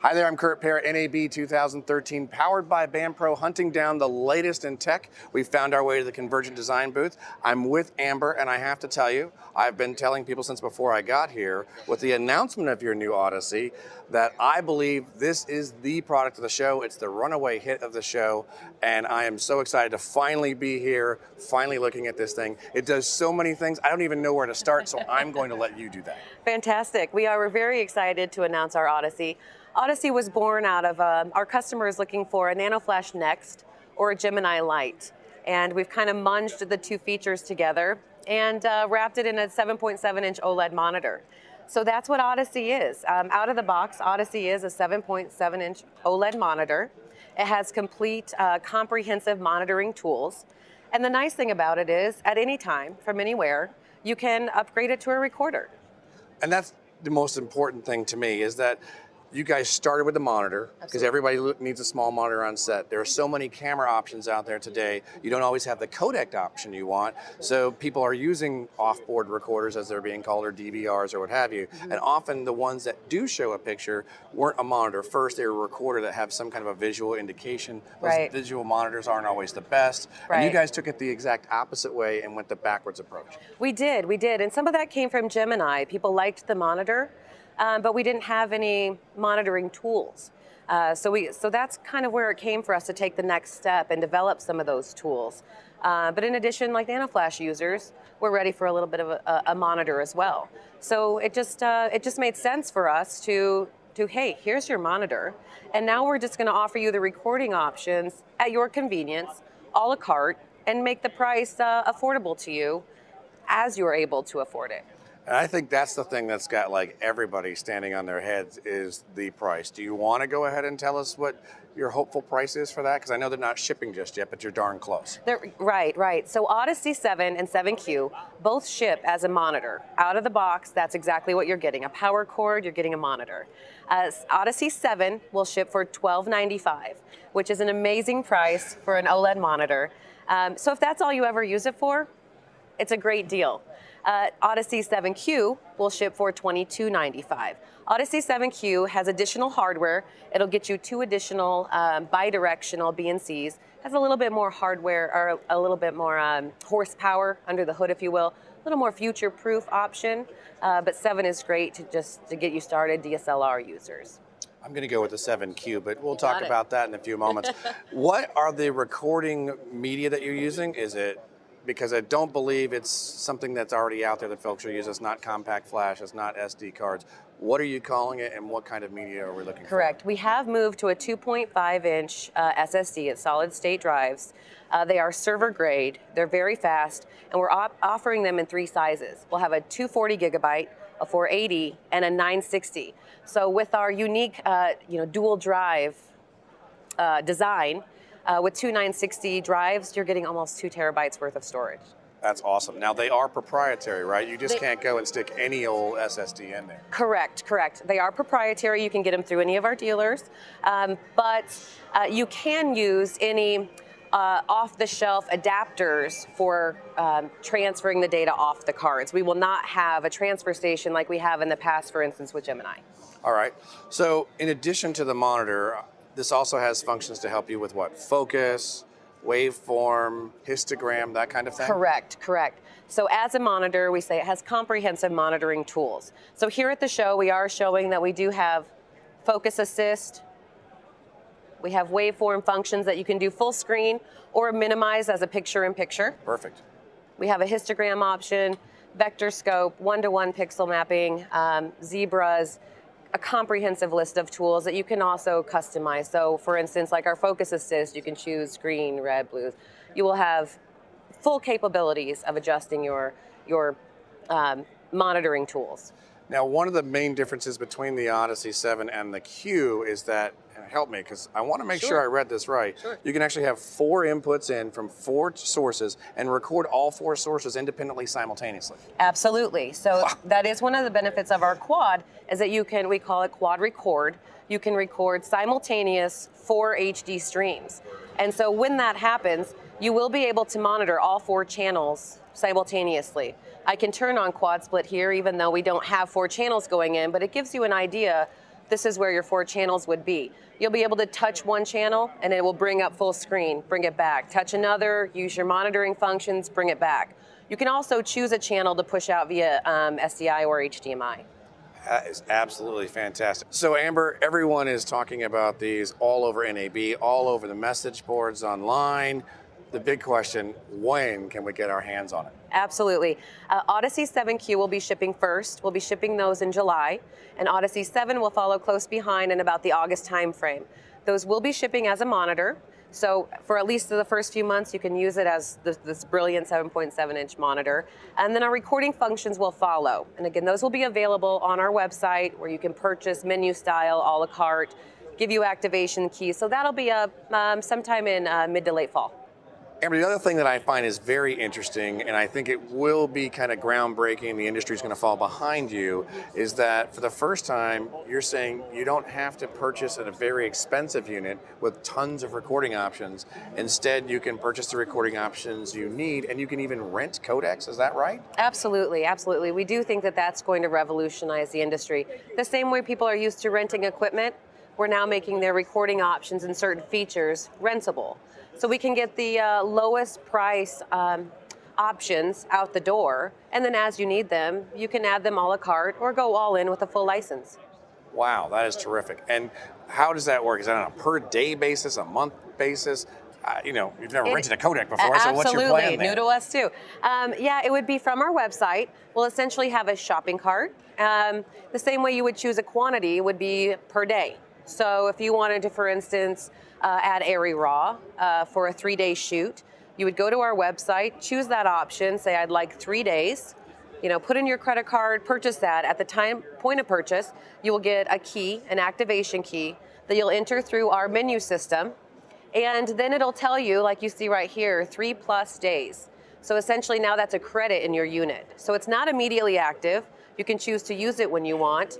Hi there, I'm Curt Pair, NAB 2013, powered by BandPro, hunting down the latest in tech. We found our way to the Convergent Design booth. I'm with Amber, and I have to tell you, I've been telling people since before I got here, with the announcement of your new Odyssey, that I believe this is the product of the show. It's the runaway hit of the show, and I am so excited to finally be here, finally looking at this thing. It does so many things, I don't even know where to start, so I'm going to let you do that. Fantastic. We're very excited to announce our Odyssey. Odyssey was born out of our customers looking for a NanoFlash Next or a Gemini Lite. And we've kind of munged the two features together and wrapped it in a 7.7-inch OLED monitor. So that's what Odyssey is. Out of the box, Odyssey is a 7.7-inch OLED monitor. It has complete comprehensive monitoring tools. And the nice thing about it is, at any time, from anywhere, you can upgrade it to a recorder. And that's the most important thing to me, is that you guys started with the monitor, because everybody needs a small monitor on set. There are so many camera options out there today. You don't always have the codec option you want. So people are using off-board recorders, as they're being called, or DVRs or what have you. And often the ones that do show a picture weren't a monitor first, they were a recorder that have some kind of a visual indication. Those visual monitors aren't always the best. And you guys took it the exact opposite way and went the backwards approach. We did. And some of that came from Gemini. People liked the monitor. But we didn't have any monitoring tools. So that's kind of where it came for us to take the next step and develop some of those tools. But in addition, like NanoFlash users, we're ready for a little bit of a monitor as well. So it just made sense for us to hey, here's your monitor, and now we're just going to offer you the recording options at your convenience, a la carte, and make the price affordable to you as you're able to afford it. And I think that's the thing that's got like everybody standing on their heads, is the price. Do you want to go ahead and tell us what your hopeful price is for that? Because I know they're not shipping just yet, but you're darn close. Right. So Odyssey 7 and 7Q both ship as a monitor. Out of the box, that's exactly what you're getting. A power cord, you're getting a monitor. Odyssey 7 will ship for $12.95, which is an amazing price for an OLED monitor. So if that's all you ever use it for, it's a great deal. Odyssey 7Q will ship for $22.95. Odyssey 7Q has additional hardware. It'll get you 2 additional bi-directional BNCs. Has a little bit more hardware, or a little bit more horsepower under the hood, if you will. A little more future-proof option, but 7 is great to get you started, DSLR users. I'm going to go with the 7Q, but we'll talk about that in a few moments. What are the recording media that you're using? Is it, because I don't believe it's something that's already out there that folks are using. It's not compact flash, it's not SD cards. What are you calling it, and what kind of media are we looking for? Correct. We have moved to a 2.5-inch SSD. It's solid state drives. They are server grade, they're very fast, and we're offering them in 3 sizes. We'll have a 240 gigabyte, a 480, and a 960. So with our unique dual drive design, with 2 960 drives, you're getting almost 2 terabytes worth of storage. That's awesome. Now, they are proprietary, right? You just can't go and stick any old SSD in there. Correct. They are proprietary. You can get them through any of our dealers. But you can use any off-the-shelf adapters for transferring the data off the cards. We will not have a transfer station like we have in the past, for instance, with Gemini. All right. So in addition to the monitor, this also has functions to help you with what? Focus, waveform, histogram, that kind of thing? Correct. So as a monitor, we say it has comprehensive monitoring tools. So here at the show, we are showing that we do have focus assist. We have waveform functions that you can do full screen or minimize as a picture-in-picture. Perfect. We have a histogram option, vector scope, one-to-one pixel mapping, zebras, a comprehensive list of tools that you can also customize. So for instance, like our focus assist, you can choose green, red, blue. You will have full capabilities of adjusting your monitoring tools. Now, one of the main differences between the Odyssey 7 and the Q is that, and help me, because I want to make sure I read this right, you can actually have 4 inputs in from 4 sources and record all 4 sources independently simultaneously. Absolutely. So that is one of the benefits of our quad, is that we call it quad record. You can record simultaneous 4 HD streams. And so when that happens, you will be able to monitor all 4 channels simultaneously. I can turn on quad split here, even though we don't have 4 channels going in, but it gives you an idea this is where your 4 channels would be. You'll be able to touch one channel and it will bring up full screen, bring it back. Touch another, use your monitoring functions, bring it back. You can also choose a channel to push out via SDI or HDMI. That is absolutely fantastic. So Amber, everyone is talking about these all over NAB, all over the message boards online. The big question, when can we get our hands on it? Absolutely. Odyssey 7Q will be shipping first. We'll be shipping those in July, and Odyssey 7 will follow close behind in about the August timeframe. Those will be shipping as a monitor. So for at least the first few months, you can use it as this brilliant 7.7-inch monitor. And then our recording functions will follow. And again, those will be available on our website where you can purchase menu style, a la carte, give you activation keys. So that'll be up sometime in mid to late fall. Amber, the other thing that I find is very interesting, and I think it will be kind of groundbreaking, the industry's going to fall behind you, is that for the first time, you're saying you don't have to purchase a very expensive unit with tons of recording options. Instead, you can purchase the recording options you need, and you can even rent codecs. Is that right? Absolutely, absolutely. We do think that that's going to revolutionize the industry. The same way people are used to renting equipment, we're now making their recording options and certain features rentable. So we can get the lowest price options out the door, and then as you need them, you can add them a la carte or go all in with a full license. Wow, that is terrific. And how does that work? Is that on a per day basis, a month basis? You've never rented a codec before, so what's your plan there? New to us too. Yeah, it would be from our website. We'll essentially have a shopping cart. The same way you would choose a quantity would be per day. So if you wanted to, for instance, add Airy Raw for a 3-day shoot, you would go to our website, choose that option, say I'd like 3 days, put in your credit card, purchase that. At the point of purchase, you will get a key, an activation key, that you'll enter through our menu system, and then it'll tell you, like you see right here, 3+ days. So essentially now that's a credit in your unit. So it's not immediately active. You can choose to use it when you want.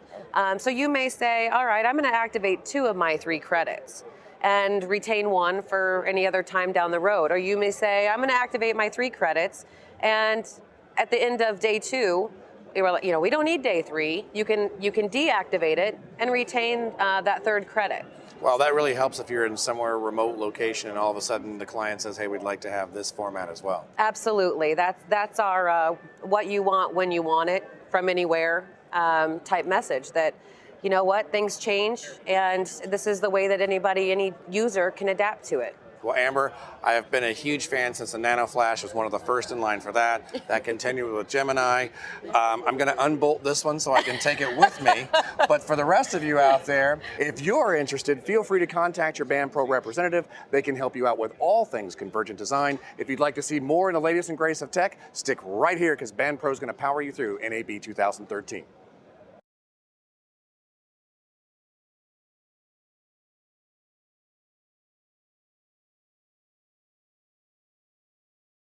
So you may say, all right, I'm going to activate 2 of my 3 credits and retain 1 for any other time down the road. Or you may say, I'm going to activate my 3 credits, and at the end of day 2, we don't need day 3. You can deactivate it and retain that 3rd credit. Well, that really helps if you're in somewhere remote location and all of a sudden the client says, hey, we'd like to have this format as well. Absolutely. That's our what you want when you want it from anywhere type message, that things change, and this is the way that any user can adapt to it. Well, Amber, I have been a huge fan since the Nano Flash was one of the first in line for that. That continued with Gemini. I'm going to unbolt this one so I can take it with me. But for the rest of you out there, if you're interested, feel free to contact your Band Pro representative. They can help you out with all things Convergent Design. If you'd like to see more in the latest and greatest of tech, stick right here, because Band Pro is going to power you through NAB 2013.